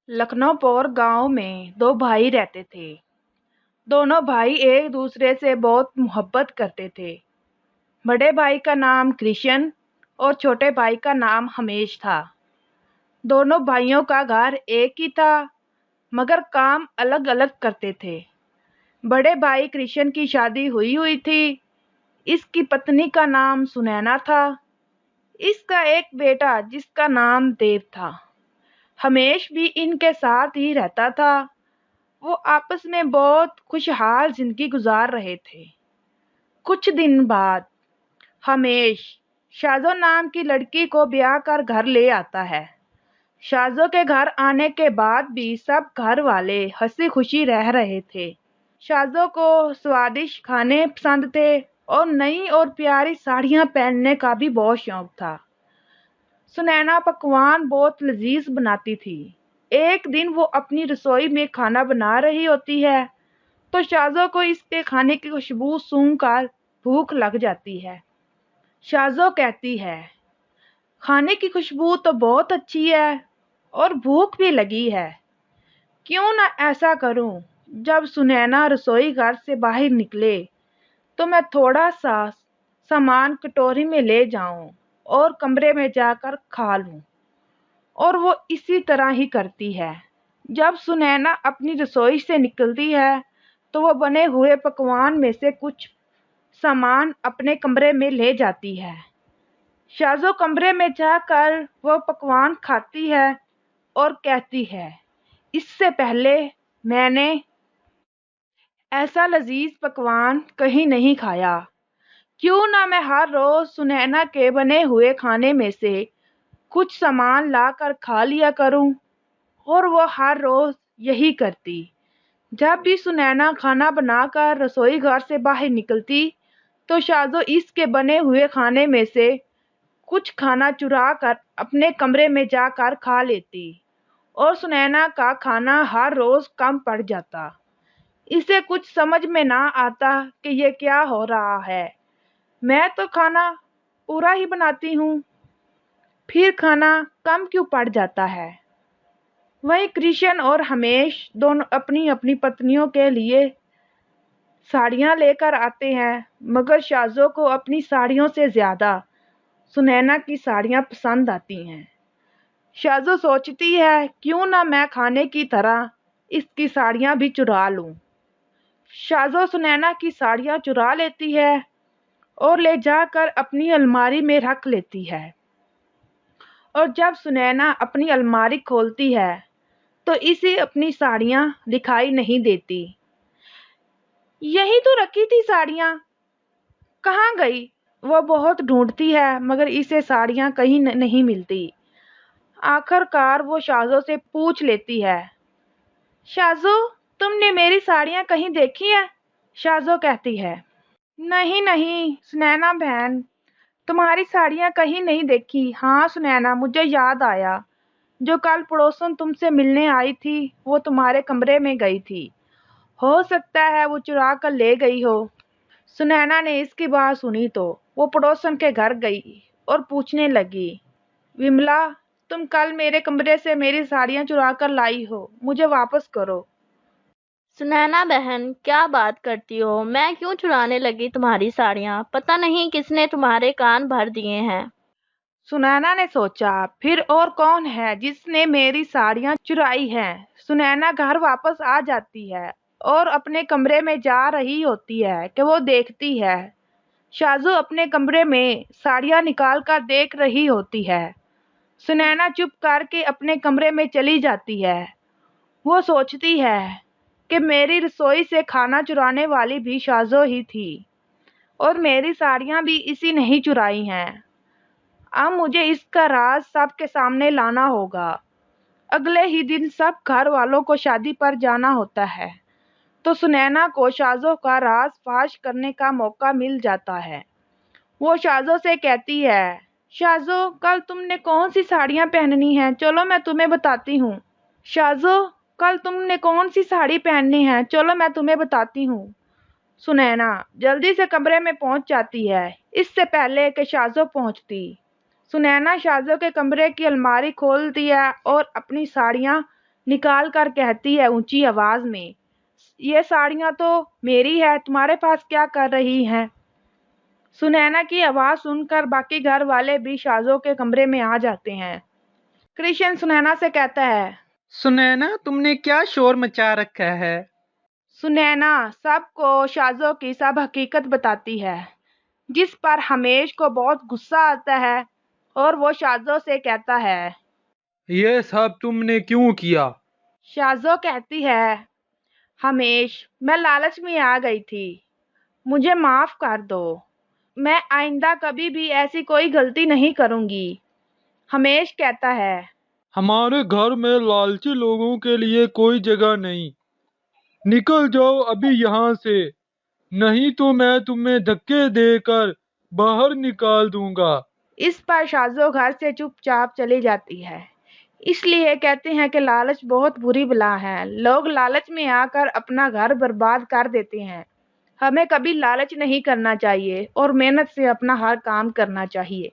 लखनऊपुर गांव में दो भाई रहते थे। दोनों भाई एक दूसरे से बहुत मोहब्बत करते थे। बड़े भाई का नाम कृष्ण और छोटे भाई का नाम हमेश था। दोनों भाइयों का घर एक ही था, मगर काम अलग अलग करते थे। बड़े भाई कृष्ण की शादी हुई हुई थी। इसकी पत्नी का नाम सुनैना था। इसका एक बेटा जिसका नाम देव था। हमेश भी इनके साथ ही रहता था। वो आपस में बहुत खुशहाल जिंदगी गुजार रहे थे। कुछ दिन बाद हमेश शाजो नाम की लड़की को ब्याह कर घर ले आता है। शाजो के घर आने के बाद भी सब घर वाले हंसी खुशी रह रहे थे। शाजो को स्वादिष्ट खाने पसंद थे और नई और प्यारी साड़ियां पहनने का भी बहुत शौक था। सुनैना पकवान बहुत लजीज बनाती थी। एक दिन वो अपनी रसोई में खाना बना रही होती है तो शाजो को इसके खाने की खुशबू सूंघकर भूख लग जाती है। शाजो कहती है, खाने की खुशबू तो बहुत अच्छी है और भूख भी लगी है। क्यों ना ऐसा करूं, जब सुनैना रसोई घर से बाहर निकले तो मैं थोड़ा सा सामान कटोरी में ले जाऊं और कमरे में जाकर खा लूं। और वो इसी तरह ही करती है। जब सुनैना अपनी रसोई से निकलती है तो वो बने हुए पकवान में से कुछ सामान अपने कमरे में ले जाती है। शाजो कमरे में जाकर वो पकवान खाती है और कहती है, इससे पहले मैंने ऐसा लजीज पकवान कहीं नहीं खाया। क्यों ना मैं हर रोज सुनैना के बने हुए खाने में से कुछ सामान लाकर खा लिया करूं। और वो हर रोज यही करती। जब भी सुनैना खाना बनाकर रसोई घर से बाहर निकलती तो शाजो इसके बने हुए खाने में से कुछ खाना चुरा कर अपने कमरे में जाकर खा लेती और सुनैना का खाना हर रोज कम पड़ जाता। इसे कुछ समझ में ना आता कि ये क्या हो रहा है। मैं तो खाना पूरा ही बनाती हूँ, फिर खाना कम क्यों पड़ जाता है। वहीं कृष्ण और हमेश दोनों अपनी अपनी पत्नियों के लिए साड़ियां लेकर आते हैं, मगर शाजो को अपनी साड़ियों से ज्यादा सुनैना की साड़ियां पसंद आती हैं। शाजो सोचती है, क्यों ना मैं खाने की तरह इसकी साड़ियां भी चुरा लूं। शाजो सुनैना की साड़ियां चुरा लेती है और ले जाकर अपनी अलमारी में रख लेती है। और जब सुनैना अपनी अलमारी खोलती है तो इसे अपनी साड़ियां दिखाई नहीं देती। यही तो रखी थी साड़ियां, कहाँ गई। वो बहुत ढूंढती है मगर इसे साड़ियां कहीं नहीं मिलती। आखिरकार वो शाजो से पूछ लेती है, शाजो, तुमने मेरी साड़ियां कहीं देखी है। शाजो कहती है, नहीं नहीं सुनैना बहन, तुम्हारी साड़ियां कहीं नहीं देखी। हाँ सुनैना, मुझे याद आया, जो कल पड़ोसन तुमसे मिलने आई थी वो तुम्हारे कमरे में गई थी। हो सकता है वो चुरा कर ले गई हो। सुनैना ने इसकी बात सुनी तो वो पड़ोसन के घर गई और पूछने लगी, विमला, तुम कल मेरे कमरे से मेरी साड़ियां चुरा कर लाई हो, मुझे वापस करो। सुनैना बहन, क्या बात करती हो। मैं क्यों चुराने लगी तुम्हारी साड़ियाँ। पता नहीं किसने तुम्हारे कान भर दिए हैं। सुनैना ने सोचा, फिर और कौन है जिसने मेरी साड़ियां चुराई हैं। सुनैना घर वापस आ जाती है और अपने कमरे में जा रही होती है कि वो देखती है शाजो अपने कमरे में साड़ियां निकाल कर देख रही होती है। सुनैना चुप करके अपने कमरे में चली जाती है। वो सोचती है कि मेरी रसोई से खाना चुराने वाली भी शाजो ही थी और मेरी साड़ियां भी इसी ने ही चुराई हैं। अब मुझे इसका राज सबके सामने लाना होगा। अगले ही दिन सब घर वालों को शादी पर जाना होता है तो सुनैना को शाजो का राज फाश करने का मौका मिल जाता है। वो शाजो से कहती है, शाजो, कल तुमने कौन सी साड़ियां पहननी है, चलो मैं तुम्हें बताती हूँ। शाजो, कल तुमने कौन सी साड़ी पहननी है, चलो मैं तुम्हें बताती हूँ। सुनैना जल्दी से कमरे में पहुंच जाती है, इससे पहले कि शाजो पहुंचती। सुनैना शाजो के कमरे की अलमारी खोलती है और अपनी साड़ियां निकाल कर कहती है ऊंची आवाज में, ये साड़ियां तो मेरी है, तुम्हारे पास क्या कर रही हैं? सुनैना की आवाज सुनकर बाकी घर वाले भी शाजो के कमरे में आ जाते हैं। कृष्ण सुनैना से कहता है, सुनैना, तुमने क्या शोर मचा रखा है? सुनैना सबको शाजो की सब हकीकत बताती है, जिस पर हमेश को बहुत गुस्सा आता है और वो शाजो से कहता है। ये सब तुमने क्यों किया? शाजो कहती है, हमेश मैं लालच में आ गई थी, मुझे माफ कर दो, मैं आइंदा कभी भी ऐसी कोई गलती नहीं करूंगी। हमेश कहता है, हमारे घर में लालची लोगों के लिए कोई जगह नहीं। निकल जाओ अभी यहाँ से, नहीं तो मैं तुम्हें धक्के देकर बाहर निकाल दूंगा। इस पर शाजो घर से चुपचाप चली जाती है। इसलिए कहते हैं कि लालच बहुत बुरी बला है। लोग लालच में आकर अपना घर बर्बाद कर देते हैं। हमें कभी लालच नहीं करना चाहिए और मेहनत से अपना हर काम करना चाहिए।